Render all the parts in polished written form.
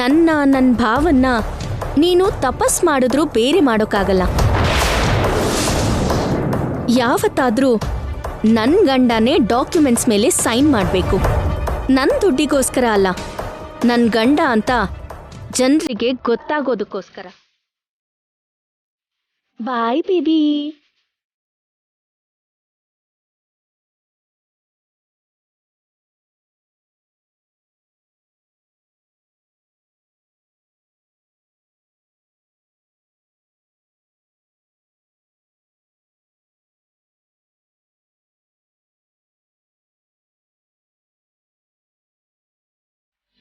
ನನ್ನ ಭಾವನ್ನ ನೀನು ತಪಸ್ ಮಾಡಿದ್ರೂ ಬೇರೆ ಮಾಡೋಕ್ಕಾಗಲ್ಲ. ಯಾವತ್ತಾದ್ರೂ ನನ್ನ ಗಂಡನೇ ಡಾಕ್ಯುಮೆಂಟ್ಸ್ ಮೇಲೆ ಸೈನ್ ಮಾಡಬೇಕು. ನನ್ನ ದುಡ್ಡಿಗೋಸ್ಕರ ಅಲ್ಲ, ನನ್ನ ಗಂಡ ಅಂತ ಜನರಿಗೆ ಗೊತ್ತಾಗೋದಕ್ಕೋಸ್ಕರ. ಬಾಯ್ ಬೇಬಿ.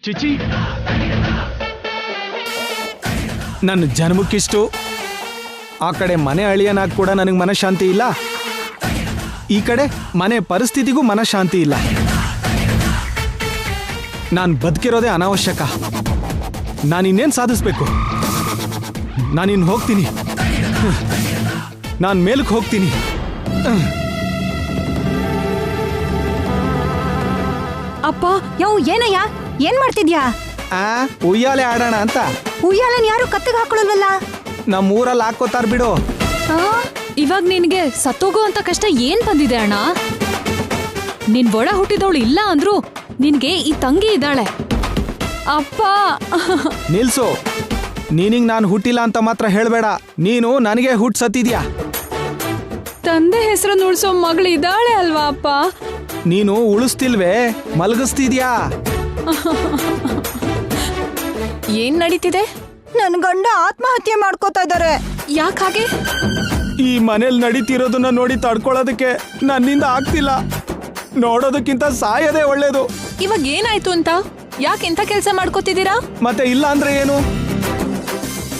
ಚಿಚಿ, ನನ್ನ ಜನ್ಮಕ್ಕಿಷ್ಟು. ಆ ಕಡೆ ಮನೆ ಅಳಿಯನಾಗ ಕೂಡ ನನಗೆ ಮನಃಶಾಂತಿ ಇಲ್ಲ, ಈ ಕಡೆ ಮನೆ ಪರಿಸ್ಥಿತಿಗೂ ಮನಃಶಾಂತಿ ಇಲ್ಲ. ನಾನು ಬದುಕಿರೋದೇ ಅನಾವಶ್ಯಕ. ನಾನಿನ್ನೇನು ಸಾಧಿಸ್ಬೇಕು? ನಾನಿನ್ನು ಹೋಗ್ತೀನಿ, ನಾನು ಮೇಲಕ್ಕೆ ಹೋಗ್ತೀನಿ. ಅಪ್ಪ ಯಾವ ಏನಯ್ಯ, ಏನ್ ಮಾಡ್ತಿದ್ಯಾ? ಉಯ್ಯಾಲೆ ಆಡೋಣ ಅಂತ. ಉಯ್ಯಾಲೆನ್ ಯಾರು ಕತ್ತಿಗೆ ಹಾಕೊಳ್ಳಲ್ವಲ್ಲ? ನಮ್ಮೂರಲ್ಲಿ ಹಾಕೋತಾರ ಬಿಡು. ಇವಾಗ ನಿನ್ಗೆ ಸತ್ತೋಗೋ ಅಂತ ಕಷ್ಟ ಏನ್ ಬಂದಿದೆ ಅಣ್ಣ? ನಿನ್ ಒಡ ಹುಟ್ಟಿದವಳು ಇಲ್ಲ ಅಂದ್ರು ನಿನ್ಗೆ ಈ ತಂಗಿ ಇದ್ದಾಳೆ. ಅಪ್ಪ ನಿಲ್ಸು. ನೀನಿಗ್ ನಾನು ಹುಟ್ಟಿಲ್ಲ ಅಂತ ಮಾತ್ರ ಹೇಳ್ಬೇಡ. ನೀನು ನನಗೆ ಹುಟ್ಟು ಸತ್ತಿದ್ಯಾ. ತಂದೆ ಹೆಸರನ್ನು ಉಳಿಸೋ ಮಗಳು ಇದ್ದಾಳೆ ಅಲ್ವಾ ಅಪ್ಪ? ನೀನು ಉಳಿಸ್ತಿಲ್ವೇ, ಮಲಗಿಸ್ತಿದ್ಯಾ. ಏನ್ ನಡೀತಿದೆ? ನನ್ ಗಂಡ ಆತ್ಮಹತ್ಯೆ ಮಾಡ್ಕೋತಾ ಇದಾರೆ. ಯಾಕೆ ಹಾಗೆ? ಈ ಮನೇಲಿ ನಡೀತಿರೋದನ್ನ ನೋಡಿ ತಡ್ಕೊಳ್ಳೋದಕ್ಕೆ ನನ್ನಿಂದ ಆಗ್ತಿಲ್ಲ. ನೋಡೋದಕ್ಕಿಂತ ಸಾಯೋದೇ ಒಳ್ಳೇದು. ಇವಾಗ ಏನಾಯ್ತು ಅಂತ ಯಾಕೆ ಇಂಥ ಕೆಲಸ ಮಾಡ್ಕೋತಿದ್ದೀರಾ? ಮತ್ತೆ ಇಲ್ಲ ಅಂದ್ರೆ ಏನು?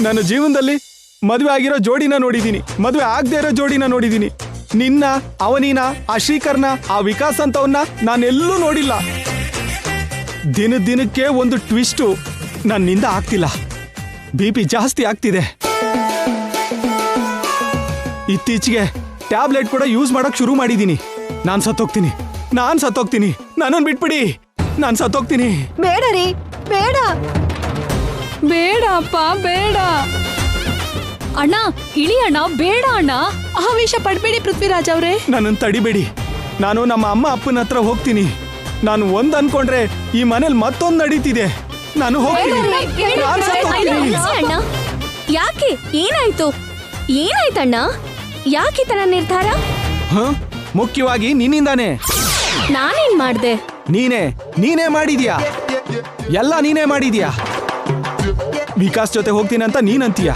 ನನ್ನ ಜೀವನದಲ್ಲಿ ಮದುವೆ ಆಗಿರೋ ಜೋಡಿನ ನೋಡಿದೀನಿ, ಮದುವೆ ಆಗದೆ ಇರೋ ಜೋಡಿನ ನೋಡಿದೀನಿ. ನಿನ್ನ, ಅವನೀನ, ಆ ಶ್ರೀಕರ್ನ, ಆ ವಿಕಾಸ್ ಅಂತವನ್ನ ನಾನೆಲ್ಲೂ ನೋಡಿಲ್ಲ. ದಿನಕ್ಕೆ ಒಂದು ಟ್ವಿಸ್ಟು. ನನ್ನಿಂದ ಆಗ್ತಿಲ್ಲ. BP ಜಾಸ್ತಿ ಆಗ್ತಿದೆ. ಇತ್ತೀಚೆಗೆ ಟ್ಯಾಬ್ಲೆಟ್ ಕೂಡ ಯೂಸ್ ಮಾಡಕ್ ಶುರು ಮಾಡಿದೀನಿ. ನಾನ್ ಸತ್ತೋಗ್ತೀನಿ, ನನ್ನನ್ನು ಬಿಟ್ಬಿಡಿ, ನಾನ್ ಸತ್ತೋಗ್ತೀನಿ. ಬೇಡ ರೀ, ಬೇಡ ಬೇಡ ಅಪ್ಪ, ಬೇಡ ಅಣ್ಣ, ಇಳಿ ಅಣ್ಣ, ಬೇಡ ಅಣ್ಣ, ಆವೇಶ ಪಡ್ಬೇಡಿ ಪೃಥ್ವಿರಾಜ್ ಅವ್ರೆ. ನನ್ನನ್ನು ತಡಿಬೇಡಿ. ನಾನು ನಮ್ಮ ಅಮ್ಮ ಅಪ್ಪನ ಹತ್ರ ಹೋಗ್ತೀನಿ. ನಾನು ಒಂದ್ ಅನ್ಕೊಂಡ್ರೆ ಈ ಮನೇಲಿ ಮತ್ತೊಂದು ನಡೀತಿದೆ. ನಾನು ಹೋಗ್ತೀನಿ. ನಾನ್ ಸತ್ತೋಗ್ತೀನಿ. ಅಣ್ಣ, ಯಾಕೆ? ಏನಾಯ್ತಣ್ಣ? ಯಾಕೆ ಈ ತರ ನಿರ್ಧಾರ? ಮುಖ್ಯವಾಗಿ ನಿನ್ನಿಂದಾನೆ. ನಾನೇನ್ ಮಾಡ್ದೆ? ನೀನೇ ಮಾಡಿದ್ಯಾ, ಎಲ್ಲ ನೀನೇ ಮಾಡಿದ್ಯಾ. ವಿಕಾಸ್ ಜೊತೆ ಹೋಗ್ತೀನಿ ಅಂತ ನೀನಂತೀಯ.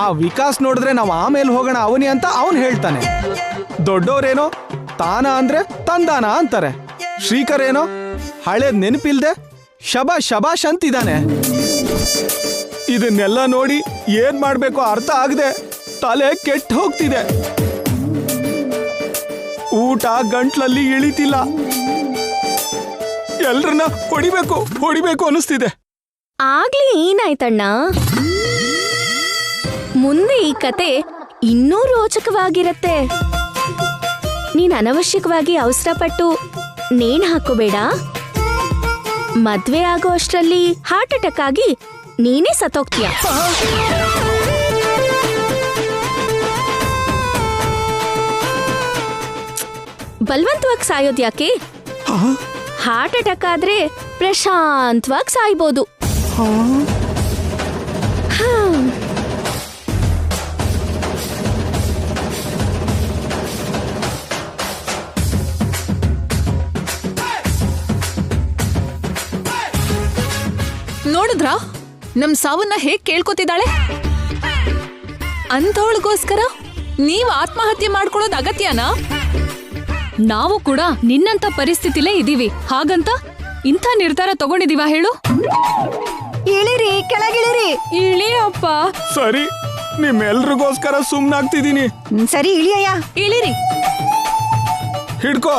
ಆ ವಿಕಾಸ್ ನೋಡಿದ್ರೆ ನಾವು ಆಮೇಲೆ ಹೋಗೋಣ ಅವನಿ ಅಂತ ಅವನು ಹೇಳ್ತಾನೆ. ದೊಡ್ಡೋರೇನೋ ತಾನ ಅಂದ್ರೆ ತಂದಾನ ಅಂತಾರೆ. ಶ್ರೀಕರ್ ಏನೋ ಹಳೇದ್ ನೆನಪಿಲ್ದೆ ಶಬಾಷ್ ಅಂತಿದ್ದಾನೆ. ಇದನ್ನೆಲ್ಲ ನೋಡಿ ಏನ್ ಮಾಡ್ಬೇಕು ಅರ್ಥ ಆಗದೆ ತಲೆ ಕೆಟ್ಟ ಹೋಗ್ತಿದೆ. ಊಟ ಗಂಟ್ಲಲ್ಲಿ ಇಳಿತಿಲ್ಲ. ಎಲ್ರನ್ನ ಹೊಡಿಬೇಕು ಅನಿಸ್ತಿದೆ. ಆಗ್ಲಿ ಏನಾಯ್ತಣ್ಣ? ಮುಂದೆ ಈ ಕತೆ ಇನ್ನೂ ರೋಚಕವಾಗಿರತ್ತೆ. ನೀನ್ ಅನವಶ್ಯಕವಾಗಿ ಅವಸರಪಟ್ಟು ನೇಣು ಹಾಕೋಬೇಡ. ಮದ್ವೆ ಆಗೋ ಅಷ್ಟರಲ್ಲಿ ಹಾರ್ಟ್ ಅಟ್ಯಾಕ್ ಆಗಿ ನೀನೇ ಸತ್ತೋಗ್ತೀಯ. ಬಲವಂತವಾಗಿ ಸಾಯೋದ್ಯಾಕೆ? ಹಾರ್ಟ್ ಅಟ್ಯಾಕ್ ಆದ್ರೆ ಪ್ರಶಾಂತವಾಗಿ ಸಾಯ್ಬೋದು. ನೋಡಿದ್ರಾ ನಮ್ ಸಾವನ್ನ ಹೇಗ್ ಕೇಳ್ಕೊತಿದ್ದಾಳೆ? ಅಂಥವಳಿಗೋಸ್ಕರ ನೀವ್ ಆತ್ಮಹತ್ಯೆ ಮಾಡ್ಕೊಳ್ಳೋದು ಅಗತ್ಯನಾ? ನಾವು ಕೂಡ ನಿನ್ನಂತ ಪರಿಸ್ಥಿತಿಲೇ ಇದೀವಿ, ಹಾಗಂತ ಇಂಥ ನಿರ್ಧಾರ ತಗೊಂಡಿದೀವ ಹೇಳು? ಇಳಿರಿ, ಕೆಳಗಿಳಿರಿ. ಇಳಿಯಪ್ಪ. ಸರಿ, ನಿಮ್ಮೆಲ್ರಿಗೋಸ್ಕರ ಸುಮ್ನಾಗ್ತಿದೀನಿ. ಸರಿ ಇಳಿಯಯ್ಯ. ಇಳಿರಿ. ಹಿಡ್ಕೋ.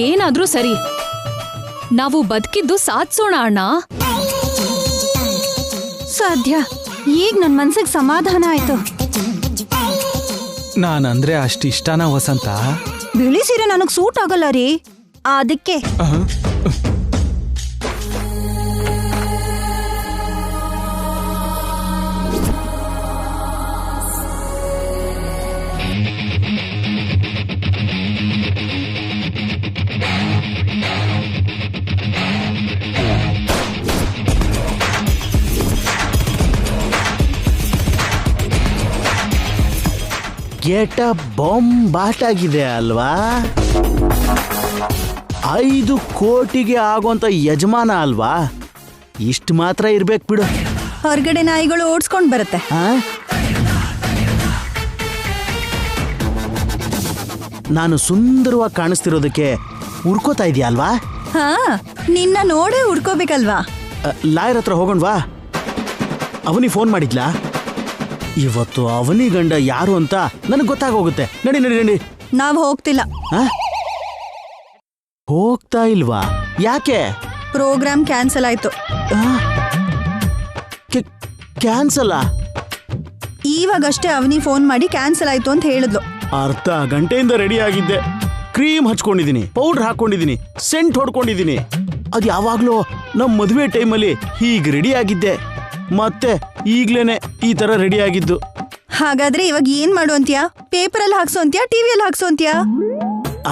ಏನಾದ್ರೂ ಸರಿ, ನಾವು ಬದುಕಿದ್ದು ಸಾಧಿಸೋಣ ಅಣ್ಣ. ಸಾಧ್ಯ. ಈಗ ನನ್ ಮನ್ಸಿಗೆ ಸಮಾಧಾನ ಆಯ್ತು. ನಾನಂದ್ರೆ ಅಷ್ಟಿಷ್ಟನಾ ವಸಂತ? ಬಿಳಿ ಸೀರೆ ನನಗ್ ಸೂಟ್ ಆಗಲ್ಲ ರೀ. ಅದಕ್ಕೆ ಗೇಟ ಬಾಂಬ್ ಆಗಿದೆ ಅಲ್ವಾ? 5 ಕೋಟಿಗೆ ಆಗೋಂತ ಯಜಮಾನ ಅಲ್ವಾ? ಇಷ್ಟು ಮಾತ್ರ ಇರ್ಬೇಕು ಬಿಡು. ಹೊರಗಡೆ ನಾಯಿಗಳು ಓಡಿಸ್ಕೊಂಡ್ ಬರುತ್ತೆ. ಆ? ನಾನು ಸುಂದರವಾಗಿ ಕಾಣಿಸ್ತಿರೋದಕ್ಕೆ ಹುಡ್ಕೋತಾ ಇದೆಯಾ ಅಲ್ವಾ? ಹಾ, ನಿನ್ನ ನೋಡೇ ಹುಡ್ಕೋಬೇಕಲ್ವಾ? ಲಾಯರ್ ಹತ್ರ ಹೋಗೋಣವಾ? ಅವನಿ ಫೋನ್ ಮಾಡಿದ್ಲಾ? ಇವತ್ತು ಅವನಿ ಗಂಡ ಯಾರು ಅಂತ ನನಗೆ ಗೊತ್ತಾಗೋಗುತ್ತೆ. ನಡಿ ನಡಿ ನಡಿ. ನಾವ್ ಹೋಗ್ತಿಲ್ಲ. ಆ? ಹೋಗ್ತಾ ಇಲ್ವಾ? ಯಾಕೆ? ಪ್ರೋಗ್ರಾಮ್ ಕ್ಯಾನ್ಸಲ್ ಆಯ್ತು. ಕ್ಯಾನ್ಸಲ್? ಇವಾಗಷ್ಟೇ ಅವನಿ ಫೋನ್ ಮಾಡಿ ಕ್ಯಾನ್ಸಲ್ ಆಯ್ತು ಅಂತ ಹೇಳಿದ್ಲು. ಅರ್ಧ ಗಂಟೆಯಿಂದ ರೆಡಿ ಆಗಿದ್ದೆ. ಕ್ರೀಮ್ ಹಚ್ಕೊಂಡಿದ್ದೀನಿ, ಪೌಡರ್ ಹಾಕೊಂಡಿದ್ದೀನಿ, ಸೆಂಟ್ ಹೊಡ್ಕೊಂಡಿದ್ದೀನಿ. ಅದು ಯಾವಾಗ್ಲೂ ನಮ್ಮ ಮದುವೆ ಟೈಮಲ್ಲಿ ಹೀಗೆ ರೆಡಿ ಆಗಿದ್ದೆ. ಮತ್ತೆ ಈಗ್ಲೇನೆ ಈ ತರ ರೆಡಿ ಆಗಿದ್ದು. ಹಾಗಾದ್ರೆ ಇವಾಗ ಏನ್ ಮಾಡು ಅಂತ್ಯಾ? ಪೇಪರ್ ಅಲ್ಲಿ ಹಾಕ್ಸೋ ಅಂತ್ಯಾ, ಟಿವಿಯಲ್ಲಿ ಹಾಕ್ಸೋ ಅಂತ್ಯಾ?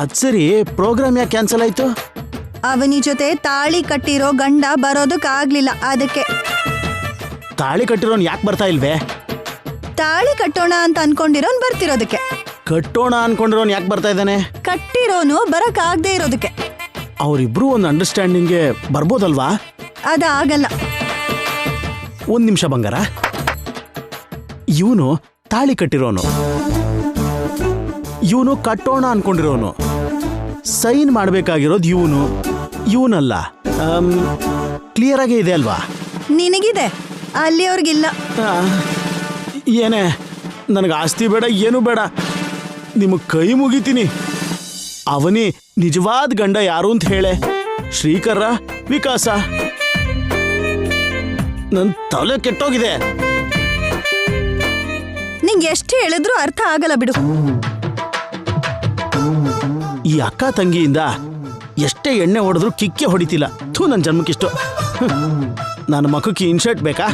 ಅದ್ ಸರಿ, ಪ್ರೋಗ್ರಾಮ್ ಯಾಕೆ ಕ್ಯಾನ್ಸಲ್ ಆಯ್ತು? ಅವನಿ ಜೊತೆ ತಾಳಿ ಕಟ್ಟಿರೋ ಗಂಡ ಬರೋದಕ್ಕಾಗ್ಲಿಲ್ಲ, ಅದಕ್ಕೆ. ತಾಳಿ ಕಟ್ಟಿರೋನ್ ಯಾಕೆ ಬರ್ತಾ ಇಲ್ವೇ? ತಾಳಿ ಕಟ್ಟೋಣ ಅಂತ ಅನ್ಕೊಂಡಿರೋನ್ ಬರ್ತಿರೋದಕ್ಕೆ. ಕಟ್ಟೋಣ ಅನ್ಕೊಂಡಿರೋನ್ ಯಾಕೆ ಬರ್ತಾ ಇದ್ದಾನೆ? ಕಟ್ಟಿರೋನು ಬರಕ್ ಆಗದೆ ಇರೋದಕ್ಕೆ. ಅವರಿಬ್ರು ಒಂದು ಅಂಡರ್ಸ್ಟ್ಯಾಂಡಿಂಗ್ಗೆ ಬರ್ಬೋದಲ್ವಾ? ಅದಾಗಲ್ಲ. ಒಂದ್ ನಿಮಿಷ ಬಂಗಾರ. ಇವನು ತಾಳಿ ಕಟ್ಟಿರೋನು, ಇವನು ಕಟ್ಟೋಣ ಅನ್ಕೊಂಡಿರೋನು, ಸೈನ್ ಮಾಡ್ಬೇಕಾಗಿರೋದು ಇವನಲ್ಲ. ಕ್ಲಿಯರ್ ಆಗೇ ಇದೆ ಅಲ್ವಾ? ನಿನಗಿದೆ, ಅಲ್ಲಿಯವ್ರಿಗಿಲ್ಲ. ಏನೇ, ನನಗೆ ಆಸ್ತಿ ಬೇಡ, ಏನು ಬೇಡ, ನಿಮಗೆ ಕೈ ಮುಗಿತೀನಿ. ಅವನಿ ನಿಜವಾದ ಗಂಡ ಯಾರು ಅಂತ ಹೇಳೆ. ಶ್ರೀಕರ, ವಿಕಾಸ? ನನ್ ತಲೆ ಕೆಟ್ಟೋಗಿದೆ. ನಿಂಗೆ ಎಷ್ಟು ಹೇಳಿದ್ರು ಅರ್ಥ ಆಗಲ್ಲ ಬಿಡು. ಈ ಅಕ್ಕ ತಂಗಿಯಿಂದ ಎಷ್ಟೇ ಎಣ್ಣೆ ಹೊಡೆದ್ರು ಕಿಕ್ಕೆ ಹೊಡಿತಿಲ್ಲ. ಥೂ, ನನ್ನ ಜನ್ಮಕ್ಕಿಷ್ಟು. ನನ್ನ ಮಖಕ್ಕೆ ಇನ್ಶರ್ಟ್ ಬೇಕಾ?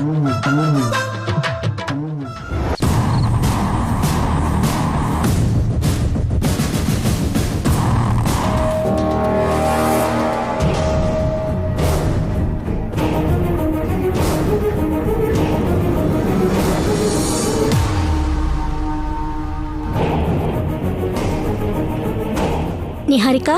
ನಿಹಾರಿಕಾ,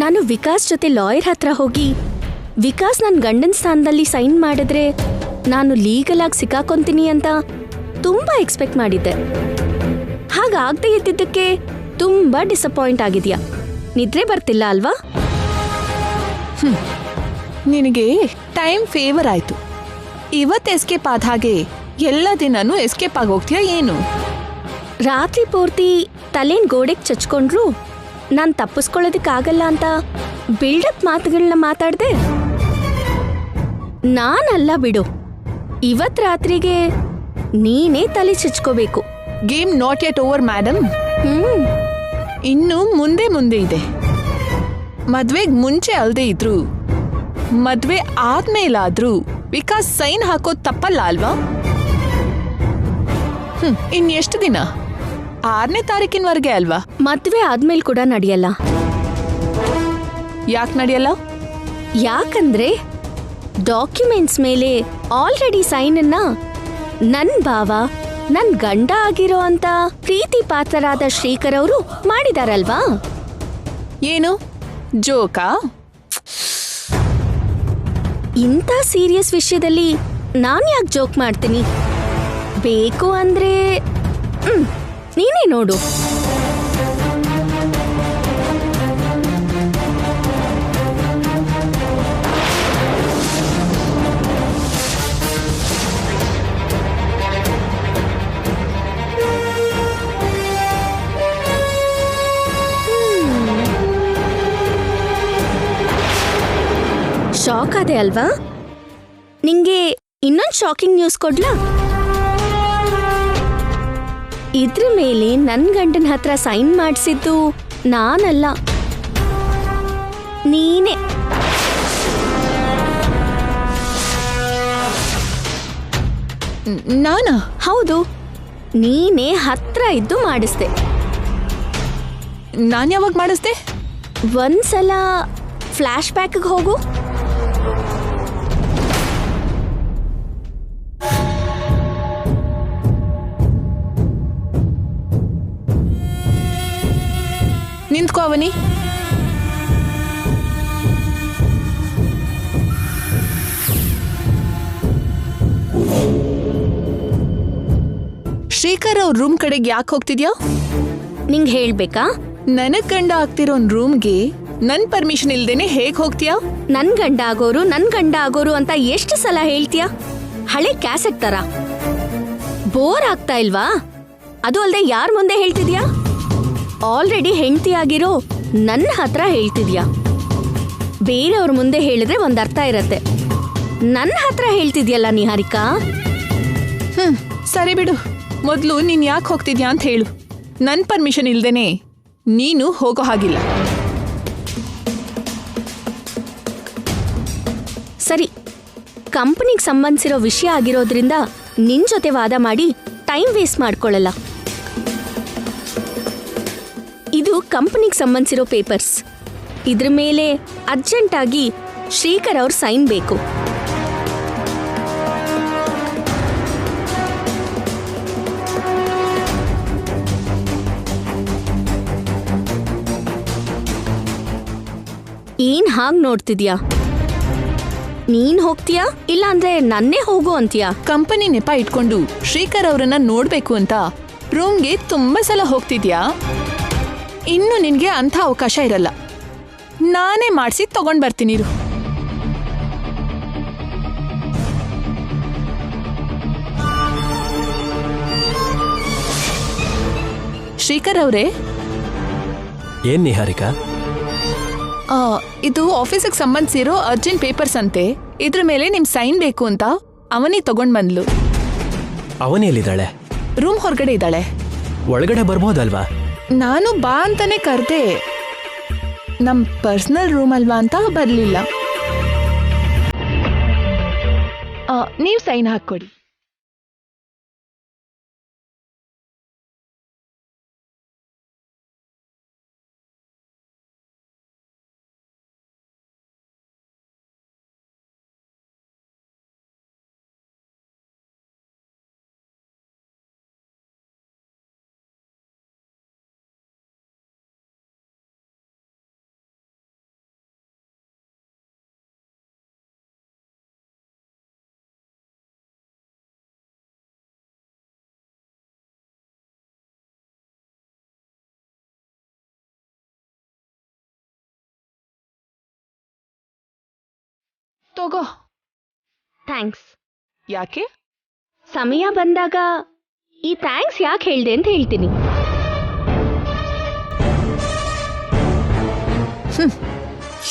ನಾನು ವಿಕಾಸ್ ಜೊತೆ ಲಾಯರ್ ಹತ್ರ ಹೋಗಿ ವಿಕಾಸ್ ನನ್ನ ಗಂಡನ ಸ್ಥಾನದಲ್ಲಿ ಸೈನ್ ಮಾಡಿದ್ರೆ ನಾನು ಲೀಗಲ್ ಆಗಿ ಸಿಕ್ಕಾಕೊಂತೀನಿ ಅಂತ ತುಂಬಾ ಎಕ್ಸ್ಪೆಕ್ಟ್ ಮಾಡಿದ್ದೆ. ಹಾಗಾಗದೆ ಇದ್ದಿದ್ದಕ್ಕೆ ತುಂಬಾ ಡಿಸಪಾಯಿಂಟ್ ಆಗಿದ್ಯಾ? ನಿದ್ರೆ ಬರ್ತಿಲ್ಲ ಅಲ್ವಾ? ನಿನಗೆ ಟೈಮ್ ಫೇವರ್ ಆಯ್ತು. ಇವತ್ತು ಎಸ್ಕೇಪ್ ಆದ ಹಾಗೆ ಎಲ್ಲ ದಿನನೂ ಎಸ್ಕೇಪ್ ಆಗಿ ಹೋಗ್ತೀಯಾ ಏನು? ರಾತ್ರಿ ಪೂರ್ತಿ ತಲೆನ್ ಗೋಡೆಗೆ ಚಚ್ಕೊಂಡ್ರು ನಾನು ತಪ್ಪಿಸ್ಕೊಳ್ಳೋದಕ್ಕಾಗಲ್ಲ ಅಂತ ಬಿಲ್ಡಪ್ ಮಾತುಗಳನ್ನ ಮಾತಾಡ್ದೆ. ನಾನಲ್ಲ ಬಿಡು, ಇವತ್ ರಾತ್ರಿಗೆ ನೀನೇ ತಲೆ ಚಚ್ಕೋಬೇಕು. Game not yet over madam. ಇನ್ನು ಮುಂದೆ ಮುಂದೆ ಇದೆ. ಮದ್ವೆಗ್ ಮುಂಚೆ ಅಲ್ದೇ ಇದ್ರು ಮದ್ವೆ ಆದ್ಮೇಲಾದ್ರೂ ವಿಕಾಸ್ ಸೈನ್ ಹಾಕೋದ್ ತಪ್ಪಲ್ಲ ಅಲ್ವಾ? ಇನ್ ಎಷ್ಟು ದಿನ? 6ನೇ ತಾರೀಕಿನವರೆಗೆ ಅಲ್ವಾ? ಮದ್ವೆ ಆದ್ಮೇಲೆ ಕೂಡ ನಡೆಯಲ್ಲ. ಯಾಕೆ ನಡೆಯಲ್ಲ? ಯಾಕಂದ್ರೆ ಡಾಕ್ಯುಮೆಂಟ್ಸ್ ಮೇಲೆ ಆಲ್ರೆಡಿ ಸೈನ್ ಅನ್ನ ನನ್ ಭಾವ, ನನ್ ಗಂಡ ಆಗಿರೋ ಅಂತ ಪ್ರೀತಿ ಪಾತ್ರರಾದ ಶ್ರೀಕರ್ ಅವರು ಮಾಡಿದಾರಲ್ವಾ? ಏನು ಜೋಕಾ? ಇಂಥ ಸೀರಿಯಸ್ ವಿಷಯದಲ್ಲಿ ನಾನು ಯಾಕೆ ಜೋಕ್ ಮಾಡ್ತೀನಿ? ಬೇಕು ಅಂದ್ರೆ ನೀನೇ ನೋಡು. ಶಾಕ್ ಆದೆ ಅಲ್ವಾ? ನಿಂಗೆ ಇನ್ನೊಂದು ಶಾಕಿಂಗ್ ನ್ಯೂಸ್ ಕೊಡ್ಲಾ? ಇದ್ರ ಮೇಲೆ ನನ್ ಗಂಡನ ಹತ್ರ ಸೈನ್ ಮಾಡಿಸಿದ್ದು ನಾನಲ್ಲ, ನೀನೇ. ನಾನಾ? ಹೌದು, ನೀನೇ ಹತ್ರ ಇದ್ದು ಮಾಡಿಸ್ದೆ. ನಾನ್ ಯಾವಾಗ ಮಾಡಿಸ್ದೆ? ಒಂದ್ಸಲ ಫ್ಲಾಶ್ ಬ್ಯಾಕ್ಗೆ ಹೋಗು. ನಿಂತ್ಕೋ ಅವನಿ. ಶ್ರೀಕರ್ ಅವ್ರ ರೂಮ್ ಕಡೆಗೆ ಯಾಕೆ ಹೋಗ್ತಿದ್ಯಾ? ನಿಂಗೆ ಹೇಳ್ಬೇಕಾ? ನನಗ್ ಗಂಡ ಆಗ್ತಿರೋ ರೂಮ್ಗೆ ನನ್ ಪರ್ಮಿಷನ್ ಇಲ್ದೇನೆ ಹೇಗ್ ಹೋಗ್ತೀಯಾ? ನನ್ ಗಂಡ ಆಗೋರು ಅಂತ ಎಷ್ಟು ಸಲ ಹೇಳ್ತೀಯ? ಹಳೆ ಕ್ಯಾಸೆಟ್ ತರ. ಬೋರ್ ಆಗ್ತಾ ಇಲ್ವಾ? ಅದು ಅಲ್ದೆ ಯಾರ್ ಮುಂದೆ ಹೇಳ್ತಿದ್ಯಾ? ಆಲ್ರೆಡಿ ಹೆಂಡತಿ ಆಗಿರೋ ನನ್ನ ಹತ್ರ ಹೇಳ್ತಿದ್ಯಾ. ಬೇರೆಯವ್ರ ಮುಂದೆ ಹೇಳಿದ್ರೆ ಒಂದ್ ಅರ್ಥ ಇರತ್ತೆ, ನನ್ನ ಹತ್ರ ಹೇಳ್ತಿದ್ಯಲ್ಲ ನಿಹಾರಿಕಾ. ಸರಿ ಬಿಡು, ಮೊದ್ಲು ನೀನ್ ಯಾಕೆ ಹೋಗ್ತಿದ್ಯಾ ಅಂತ ಹೇಳು. ನನ್ ಪರ್ಮಿಷನ್ ಇಲ್ದೇನೆ ನೀನು ಹೋಗೋ ಹಾಗಿಲ್ಲ. ಸರಿ, ಕಂಪನಿಗೆ ಸಂಬಂಧಿಸಿರೋ ವಿಷಯ ಆಗಿರೋದ್ರಿಂದ ನಿನ್ ಜೊತೆ ವಾದ ಮಾಡಿ ಟೈಮ್ ವೇಸ್ಟ್ ಮಾಡ್ಕೊಳ್ಳಲ್ಲ. ಇದು ಕಂಪನಿಗೆ ಸಂಬಂಧಿಸಿರೋ ಪೇಪರ್ಸ್. ಇದ್ರ ಮೇಲೆ ಅರ್ಜೆಂಟಾಗಿ ಶ್ರೀಕರ್ ಅವ್ರ ಸೈನ್ ಬೇಕು. ಏನ್ ಹಾಗ್ ನೋಡ್ತಿದ್ಯಾ? ನೀನ್ ಹೋಗ್ತೀಯಾ ಇಲ್ಲ ಅಂದ್ರೆ ನನ್ನೇ ಹೋಗು ಅಂತೀಯಾ? ಕಂಪನಿ ನೆಪ ಇಟ್ಕೊಂಡು ಶ್ರೀಕರ್ ಅವರನ್ನ ನೋಡ್ಬೇಕು ಅಂತ ರೂಮ್ಗೆ ತುಂಬಾ ಸಲ ಹೋಗ್ತಿದ್ಯಾ. ಇನ್ನು ನಿನ್ಗೆ ಅಂಥ ಅವಕಾಶ ಇರಲ್ಲ. ನಾನೇ ಮಾಡಿಸಿ ತಗೊಂಡ್ ಬರ್ತೀನಿ ಇರು. ಶ್ರೀಕರ್ ಅವರೇ, ಏನ್ ನಿಹಾರಿಕಾ? ಇದು ಆಫೀಸಿಗೆ ಸಂಬಂಧಿಸಿರೋ ಅರ್ಜೆಂಟ್ ಪೇಪರ್ಸ್ ಅಂತೆ. ಇದ್ರ ಮೇಲೆ ನಿಮ್ ಸೈನ್ ಬೇಕು ಅಂತ ಅವನಿ ತಗೊಂಡ್ ಬಂದ್ಲು. ಅವನಿ ಎಲ್ಲಿದ್ದಾಳೆ? ರೂಮ್ ಹೊರಗಡೆ ಇದ್ದಾಳೆ. ಒಳಗಡೆ ಬರ್ಬೋದಲ್ವಾ? ನಾನು ಬಾ ಅಂತಾನೆ ಕರ್ದೆ, ನಮ್ ಪರ್ಸನಲ್ ರೂಮ್ ಅಲ್ವಾ ಅಂತ ಬರ್ಲಿಲ್ಲ. ನೀವ್ ಸೈನ್ ಹಾಕೊಡಿ. ತಗೋ. ಥ್ಯಾಂಕ್ಸ್. ಯಾಕೆ? ಸಮಯ ಬಂದಾಗ ಈ ಥ್ಯಾಂಕ್ಸ್ ಯಾಕೆ ಹೇಳ್ದೆ ಅಂತ ಹೇಳ್ತೀನಿ.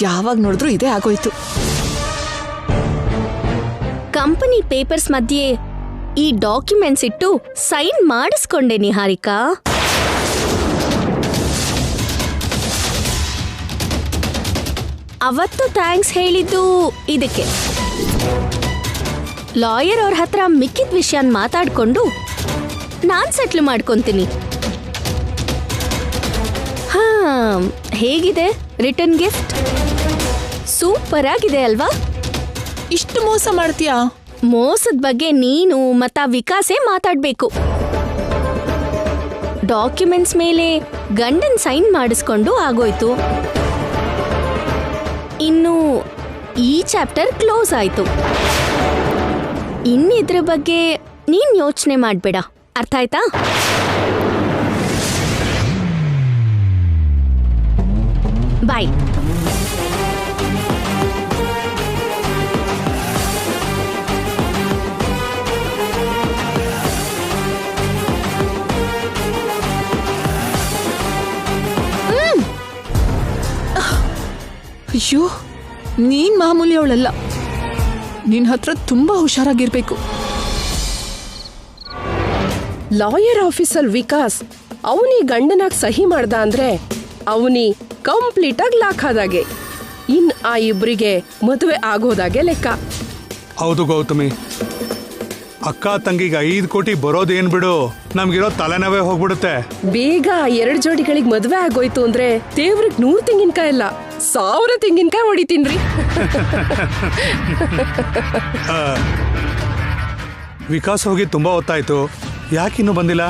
ಯಾವಾಗ ನೋಡಿದ್ರು ಇದೇ ಆಗೋಯ್ತು. ಕಂಪನಿ ಪೇಪರ್ಸ್ ಮಧ್ಯೆ ಈ ಡಾಕ್ಯುಮೆಂಟ್ಸ್ ಇಟ್ಟು ಸೈನ್ ಮಾಡಿಸ್ಕೊಂಡೆ ನಿಹಾರಿಕಾ. ಅವತ್ತು ಥ್ಯಾಂಕ್ಸ್ ಹೇಳಿದ್ದು ಇದಕ್ಕೆ. ಲಾಯರ್ ಅವ್ರ ಹತ್ರ ಮಿಕ್ಕಿದ ವಿಷಯನ ಮಾತಾಡ್ಕೊಂಡು ನಾನ್ ಸೆಟ್ಲ್ ಮಾಡ್ಕೊಂತೀನಿ. ಹಾ, ಹೇಗಿದೆ ರಿಟರ್ನ್ ಗಿಫ್ಟ್? ಸೂಪರ್ ಆಗಿದೆ ಅಲ್ವಾ? ಇಷ್ಟು ಮೋಸ ಮಾಡ್ತೀಯಾ? ಮೋಸದ ಬಗ್ಗೆ ನೀನು ಮತ್ತ ವಿಕಾಸೇ ಮಾತಾಡ್ಬೇಕು. ಡಾಕ್ಯುಮೆಂಟ್ಸ್ ಮೇಲೆ ಗಂಡನ್ ಸೈನ್ ಮಾಡಿಸ್ಕೊಂಡು ಆಗೋಯ್ತು. ಇನ್ನು ಈ ಚಾಪ್ಟರ್ ಕ್ಲೋಸ್ ಆಯ್ತು. ಇನ್ನಿದ್ರ ಬಗ್ಗೆ ನೀನ್ ಯೋಚನೆ ಮಾಡ್ಬೇಡ, ಅರ್ಥ ಆಯ್ತಾ? ಬಾಯ್. ಅಯ್ಯೋ, ನೀನ್ ಮಾಮೂಲಿ ಅವಳಲ್ಲ. ನಿನ್ ಹತ್ರ ತುಂಬಾ ಹುಷಾರಾಗಿರ್ಬೇಕು. ಲಾಯರ್ ಆಫೀಸರ್ ವಿಕಾಸ್ ಅವನಿ ಗಂಡನಾಗ್ ಸಹಿ ಮಾಡ್ದ ಅಂದ್ರೆ ಅವನಿ ಕಂಪ್ಲೀಟ್ ಆಗಿ ಲಾಕ್ ಆದಾಗೆ. ಇನ್ ಆ ಇಬ್ರಿಗೆ ಮದುವೆ ಆಗೋದಾಗೆ ಲೆಕ್ಕ. ಹೌದು ಗೌತಮಿ, ಅಕ್ಕ ತಂಗಿಗೆ 5 ಕೋಟಿ ಬರೋದೇನ್ ಬಿಡು, ನಮ್ಗಿರೋ ತಲೆನೋವೇ ಹೋಗ್ಬಿಡುತ್ತೆ. ಬೇಗ 2 ಜೋಡಿಗಳಿಗೆ ಮದುವೆ ಆಗೋಯ್ತು ಅಂದ್ರೆ ದೇವ್ರಿಗೆ 100 ತೆಂಗಿನಕಾಯಿ ಇಲ್ಲ 1000 ತೆಂಗಿನಕಾಯಿ ಹೊಡಿತೀನ್ರಿ. ವಿಕಾಸ್ ಹೋಗಿ ತುಂಬಾ ಹೊತ್ತಾಯ್ತು, ಯಾಕಿನ್ನೂ ಬಂದಿಲ್ಲ?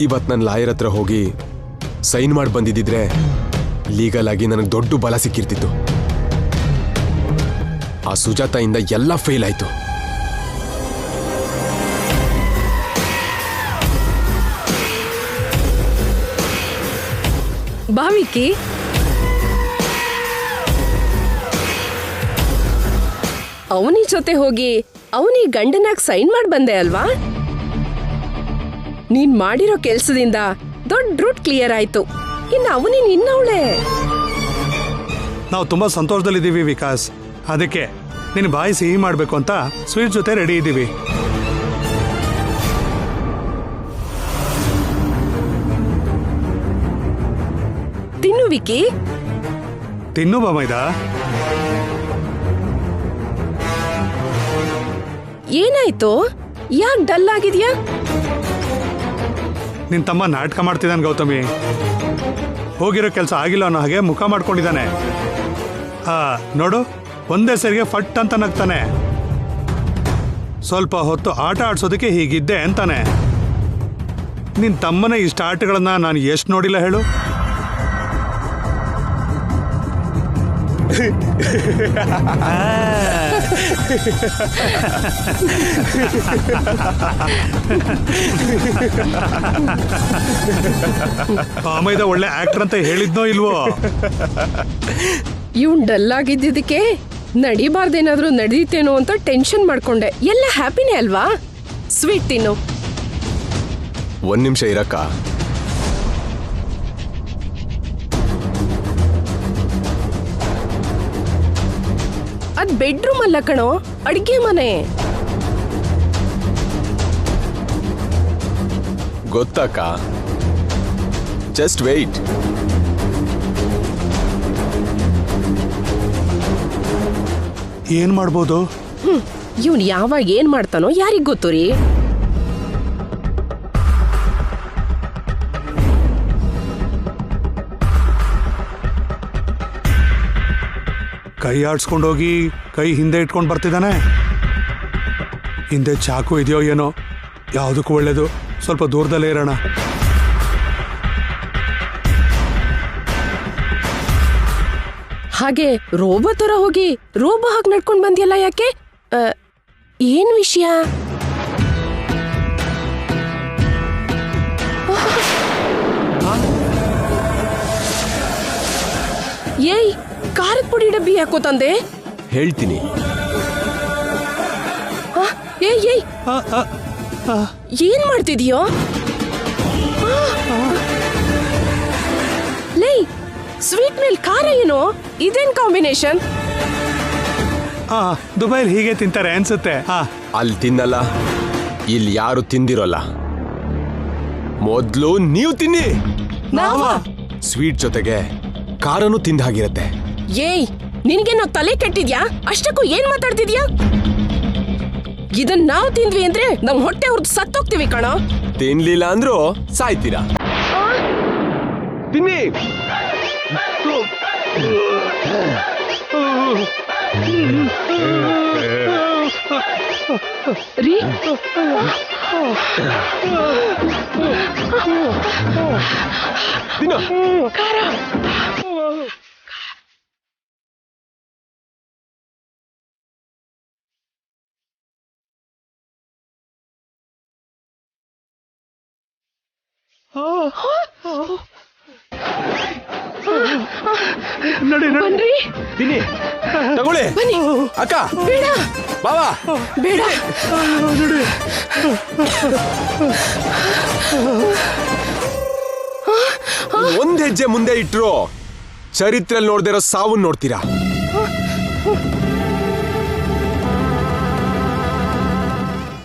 ಇವತ್ತು ನನ್ನ ಲಾಯರ್ ಹತ್ರ ಹೋಗಿ ಸೈನ್ ಮಾಡಿ ಬಂದಿದ್ದಿದ್ರೆ ಲೀಗಲ್ ಆಗಿ ನನಗೆ ದೊಡ್ಡ ಬಲ ಸಿಕ್ಕಿರ್ತಿತ್ತು. ಆ ಸುಜಾತಾಯಿಂದ ಎಲ್ಲ ಫೇಲ್ ಆಯ್ತು. ಭಾವಿಕಿ, ಅವನಿ ಜೊತೆ ಹೋಗಿ ಅವನಿ ಗಂಡನಾಗ್ ಸೈನ್ ಮಾಡಿ ಬಂದೆ ಅಲ್ವಾ? ನೀನ್ ಮಾಡಿರೋ ಕೆಲ್ಸದಿಂದ ದೊಡ್ಡ ರೂಟ್ ಕ್ಲಿಯರ್ ಆಯ್ತು. ಇನ್ನು ಅವನಿ ನಿನ್ನವಳೆ. ನಾವು ತುಂಬಾ ಸಂತೋಷದಲ್ಲಿದ್ದೀವಿ ವಿಕಾಸ್. ಅದಕ್ಕೆ ನಿನ್ನ ಬಾಯಿ ಸಿಹಿ ಮಾಡಬೇಕು ಅಂತ ಸ್ವೀಟ್ ಜೊತೆ ರೆಡಿ ಇದ್ದೀವಿ. ತಿನ್ನು ವಿಕಿ, ತಿನ್ನು ಬಾಮೈದಾ. ಏನಾಯ್ತು? ಯಾಕೆ ಡಲ್ ಆಗಿದ್ಯಾ? ನಿನ್ ತಮ್ಮ ನಾಟಕ ಮಾಡ್ತಿದ್ದಾನೆ ಗೌತಮಿ. ಹೋಗಿರೋ ಕೆಲಸ ಆಗಿಲ್ಲ ಅನ್ನೋ ಹಾಗೆ ಮುಖ ಮಾಡ್ಕೊಂಡಿದ್ದಾನೆ. ನೋಡು, ಒಂದೇ ಸರಿಗೆ ಫಟ್ ಅಂತ ನಗ್ತಾನೆ. ಸ್ವಲ್ಪ ಹೊತ್ತು ಆಟ ಆಡ್ಸೋದಕ್ಕೆ ಹೀಗಿದ್ದೆ ಅಂತಾನೆ. ನಿನ್ ತಮ್ಮನ ಇಷ್ಟ ಆಟಗಳನ್ನ ನಾನು ಎಷ್ಟು ನೋಡಿಲ್ಲ ಹೇಳು. ಬಾಮೈದ ಒಳ್ಳೆ ಆಕ್ಟರ್ ಅಂತ ಹೇಳಿದ್ನೋ ಇಲ್ವೋ? ಇವನ್ ಡಲ್ ಆಗಿದ್ದಕ್ಕೆ ನಡಿಬಾರ್ದೇನಾದ್ರೂ ನಡೀತೇನೋ ಅಂತ ಟೆನ್ಷನ್ ಮಾಡ್ಕೊಂಡೆ. ಎಲ್ಲ ಹ್ಯಾಪಿನೇ ಅಲ್ವಾ? ಸ್ವೀಟ್ ತಿನ್ನು. 1 ನಿಮಿಷ ಇರಕ್ಕ. ಅದ್ ಬೆಡ್ರೂಮ್ ಅಲ್ಲ ಕಣೋ, ಅಡ್ಗೆ ಮನೆ. ಗೊತ್ತಕ್ಕ, ಜಸ್ಟ್ ವೇಟ್. ಏನ್ ಮಾಡ್ಬೋದು? ಇವನ್ ಯಾವಾಗ ಏನ್ ಮಾಡ್ತಾನೋ ಯಾರಿಗ್ ಗೊತ್ತು ರೀ. ಕೈ ಆಡ್ಸ್ಕೊಂಡೋಗಿ ಕೈ ಹಿಂದೆ ಇಟ್ಕೊಂಡು ಬರ್ತಿದ್ದಾನೆ. ಹಿಂದೆ ಚಾಕು ಇದೆಯೋ ಏನೋ, ಯಾವುದಕ್ಕೂ ಒಳ್ಳೇದು. ಸ್ವಲ್ಪ ದೂರದಲ್ಲೇ ಇರೋಣ. ಹಾಗೆ ರೋಬೋ ತರ ಹೋಗಿ ರೋಬೋ ಹಾಗೆ ನಡ್ಕೊಂಡ್ ಬಂದಿಯಲ್ಲ, ಯಾಕೆ? ಏನ್ ವಿಷಯ? ಏಯ್, ಖಾರದ ಪುಡಿ ಡಬ್ಬಿ ಯಾಕೋ ತಂದೆ? ಹೇಳ್ತೀನಿ. ಏಯ್ ಏಯ್, ಏನ್ ಮಾಡ್ತಿದೀಯೋ? ಲೇ, ಸ್ವೀಟ್ ಮೇಲೆ ಖಾರ ಏನೋ? ಇದೇನ್ ಕಾಂಬಿನೇಷನ್? ದುಬೈಲಿ ಹೀಗೆ ತಿಂತಾರೆ ಅನ್ಸುತ್ತೆ. ಅಲ್ಲಿ ತಿನ್ನಲ್ಲ, ಇಲ್ಲಿ ಯಾರು ತಿಂದಿರೋಲ್ಲ. ಮೊದ್ಲು ನೀವು ತಿನ್ನಿ. ಸ್ವೀಟ್ ಜೊತೆಗೆ ಖಾರನೂ ತಿಂದ ಹಾಗಿರತ್ತೆ. ಏಯ್, ನಿನ್ಗೇನೋ ತಲೆ ಕೆಟ್ಟಿದ್ಯಾ? ಅಷ್ಟಕ್ಕೂ ಏನ್ ಮಾತಾಡ್ತಿದ್ಯಾ? ಇದನ್ ನಾವ್ ತಿಂದ್ವಿ ಅಂದ್ರೆ ನಮ್ ಹೊಟ್ಟೆ ಹೊರದು ಸತ್ತೋಗ್ತೀವಿ ಕಣೋ. ತಿನ್ಲಿಲ್ಲ ಅಂದ್ರೂ ಸಾಯ್ತೀರಾ. ತಿನ್ನಿ. ರೀ, ತಿನ್ನು. ಖಾರ. ನಡಿ ಬನ್ರಿ. ತಿನ್ನಿ. ತಗೊಳ್ಳಿ ಅಕ್ಕ ಬೇಡ ಬಾವಾ ಬೇಡ ಒಂದ್ ಹೆಜ್ಜೆ ಮುಂದೆ ಇಟ್ರು ಚರಿತ್ರೆಯಲ್ಲಿ ನೋಡ್ದಿರೋ ಸಾವನ್ನ ನೋಡ್ತೀರಾ